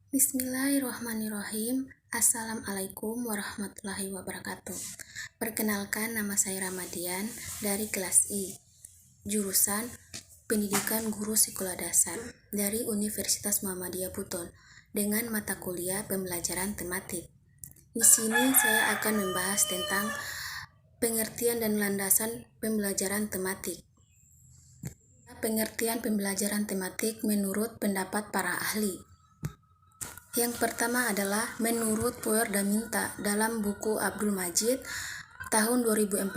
Bismillahirrahmanirrahim. Assalamualaikum warahmatullahi wabarakatuh. Perkenalkan, nama saya Ramadian dari kelas I, jurusan Pendidikan Guru Sekolah Dasar dari Universitas Muhammadiyah Buton dengan mata kuliah pembelajaran tematik. Di sini saya akan membahas tentang pengertian dan landasan pembelajaran tematik. Pengertian pembelajaran tematik menurut pendapat para ahli. Yang pertama adalah menurut Poerdaminta dalam buku Abdul Majid tahun 2014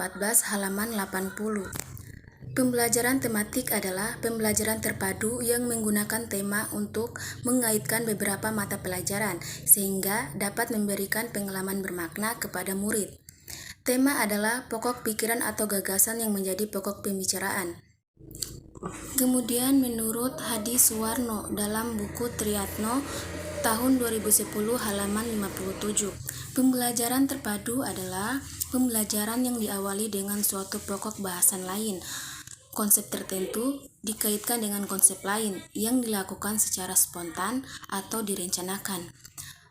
halaman 80. Pembelajaran tematik adalah pembelajaran terpadu yang menggunakan tema untuk mengaitkan beberapa mata pelajaran sehingga dapat memberikan pengalaman bermakna kepada murid. Tema adalah pokok pikiran atau gagasan yang menjadi pokok pembicaraan. Kemudian menurut Hadi Suwarno dalam buku Triyatno tahun 2010 halaman 57, pembelajaran terpadu adalah pembelajaran yang diawali dengan suatu pokok bahasan lain. Konsep tertentu dikaitkan dengan konsep lain yang dilakukan secara spontan atau direncanakan,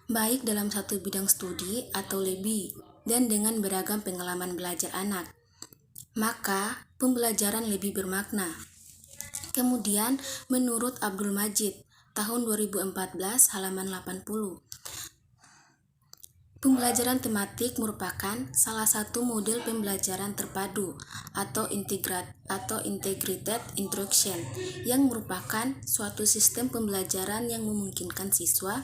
baik dalam satu bidang studi atau lebih, dan dengan beragam pengalaman belajar anak. Maka, pembelajaran lebih bermakna. Kemudian, menurut Abdul Majid, tahun 2014, halaman 80. Pembelajaran tematik merupakan salah satu model pembelajaran terpadu atau integrated instruction yang merupakan suatu sistem pembelajaran yang memungkinkan siswa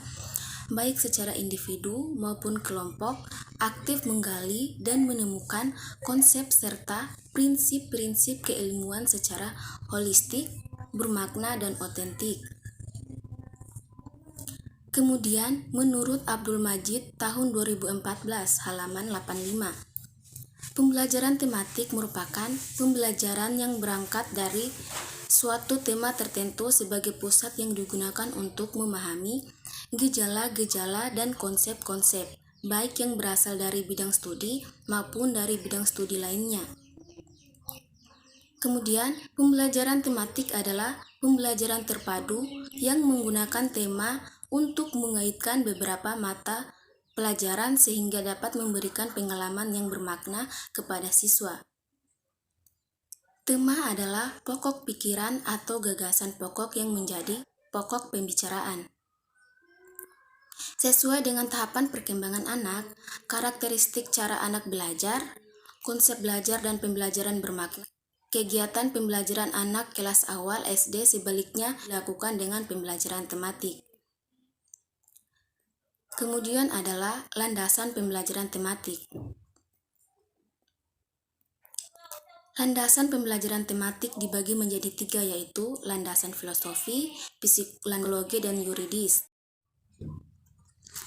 baik secara individu maupun kelompok aktif menggali dan menemukan konsep serta prinsip-prinsip keilmuan secara holistik, bermakna dan otentik. Kemudian, menurut Abdul Majid tahun 2014 halaman 85, pembelajaran tematik merupakan pembelajaran yang berangkat dari suatu tema tertentu sebagai pusat yang digunakan untuk memahami gejala-gejala dan konsep-konsep, baik yang berasal dari bidang studi maupun dari bidang studi lainnya. Kemudian, pembelajaran tematik adalah pembelajaran terpadu yang menggunakan tema untuk mengaitkan beberapa mata pelajaran sehingga dapat memberikan pengalaman yang bermakna kepada siswa. Tema adalah pokok pikiran atau gagasan pokok yang menjadi pokok pembicaraan. Sesuai dengan tahapan perkembangan anak, karakteristik cara anak belajar, konsep belajar dan pembelajaran bermakna, kegiatan pembelajaran anak kelas awal SD sebaliknya dilakukan dengan pembelajaran tematik. Kemudian adalah landasan pembelajaran tematik. Landasan pembelajaran tematik dibagi menjadi 3, yaitu landasan filosofi, psikologi, dan yuridis.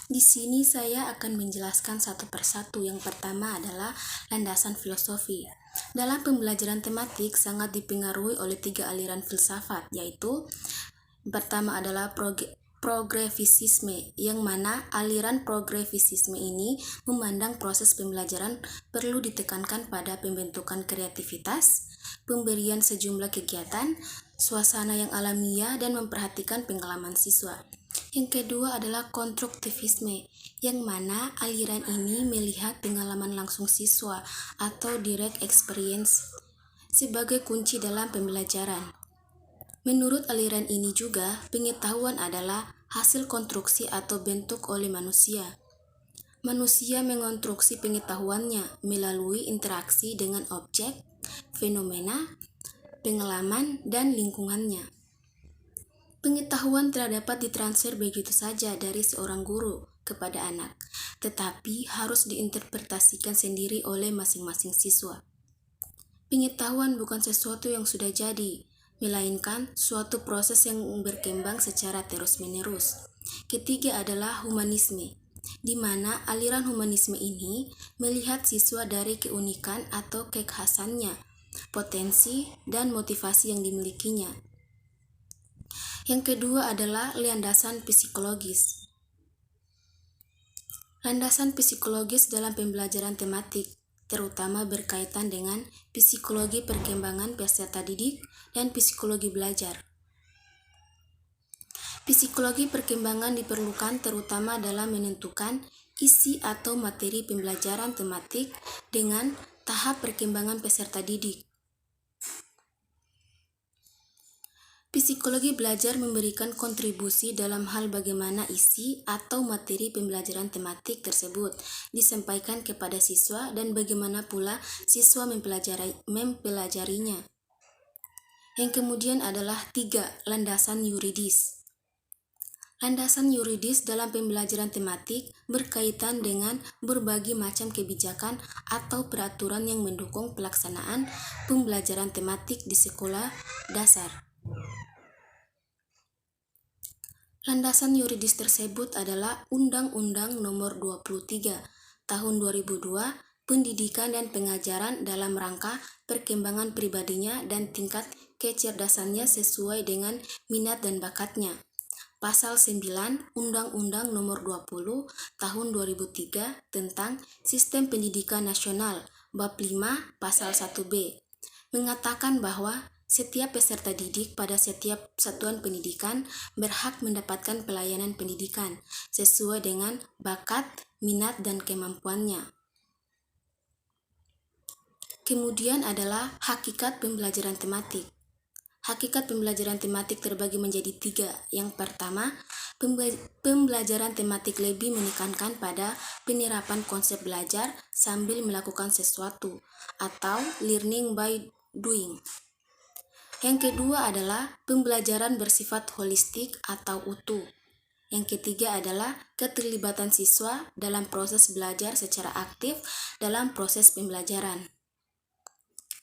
Di sini saya akan menjelaskan satu persatu. Yang pertama adalah landasan filosofi. Dalam pembelajaran tematik sangat dipengaruhi oleh 3 aliran filsafat, yaitu pertama adalah progresisme, yang mana aliran progresisme ini memandang proses pembelajaran perlu ditekankan pada pembentukan kreativitas, pemberian sejumlah kegiatan, suasana yang alamiah, dan memperhatikan pengalaman siswa. Yang kedua adalah konstruktivisme, yang mana aliran ini melihat pengalaman langsung siswa atau direct experience sebagai kunci dalam pembelajaran. Menurut aliran ini juga, pengetahuan adalah hasil konstruksi atau bentuk oleh manusia. Manusia mengonstruksi pengetahuannya melalui interaksi dengan objek, fenomena, pengalaman, dan lingkungannya. Pengetahuan tidak dapat ditransfer begitu saja dari seorang guru kepada anak, tetapi harus diinterpretasikan sendiri oleh masing-masing siswa. Pengetahuan bukan sesuatu yang sudah jadi, melainkan suatu proses yang berkembang secara terus-menerus. Ketiga adalah humanisme, di mana aliran humanisme ini melihat siswa dari keunikan atau kekhasannya, potensi, dan motivasi yang dimilikinya. Yang kedua adalah landasan psikologis. Landasan psikologis dalam pembelajaran tematik terutama berkaitan dengan psikologi perkembangan peserta didik dan psikologi belajar. Psikologi perkembangan diperlukan terutama dalam menentukan isi atau materi pembelajaran tematik dengan tahap perkembangan peserta didik. Psikologi belajar memberikan kontribusi dalam hal bagaimana isi atau materi pembelajaran tematik tersebut disampaikan kepada siswa dan bagaimana pula siswa mempelajarinya. Yang kemudian adalah 3. Landasan yuridis. Landasan yuridis dalam pembelajaran tematik berkaitan dengan berbagai macam kebijakan atau peraturan yang mendukung pelaksanaan pembelajaran tematik di sekolah dasar. Landasan yuridis tersebut adalah Undang-Undang Nomor 23 Tahun 2002 Pendidikan dan Pengajaran dalam rangka perkembangan pribadinya dan tingkat kecerdasannya sesuai dengan minat dan bakatnya. Pasal 9 Undang-Undang Nomor 20 Tahun 2003 tentang Sistem Pendidikan Nasional Bab 5 Pasal 1B mengatakan bahwa setiap peserta didik pada setiap satuan pendidikan berhak mendapatkan pelayanan pendidikan sesuai dengan bakat, minat, dan kemampuannya. Kemudian adalah hakikat pembelajaran tematik. Hakikat pembelajaran tematik terbagi menjadi 3. Yang pertama, pembelajaran tematik lebih menekankan pada penerapan konsep belajar sambil melakukan sesuatu atau learning by doing. Yang kedua adalah pembelajaran bersifat holistik atau utuh. Yang ketiga adalah keterlibatan siswa dalam proses belajar secara aktif dalam proses pembelajaran.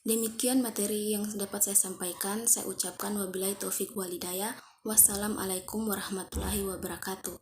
Demikian materi yang dapat saya sampaikan. Saya ucapkan wabillahi taufik walhidayah. Wassalamualaikum warahmatullahi wabarakatuh.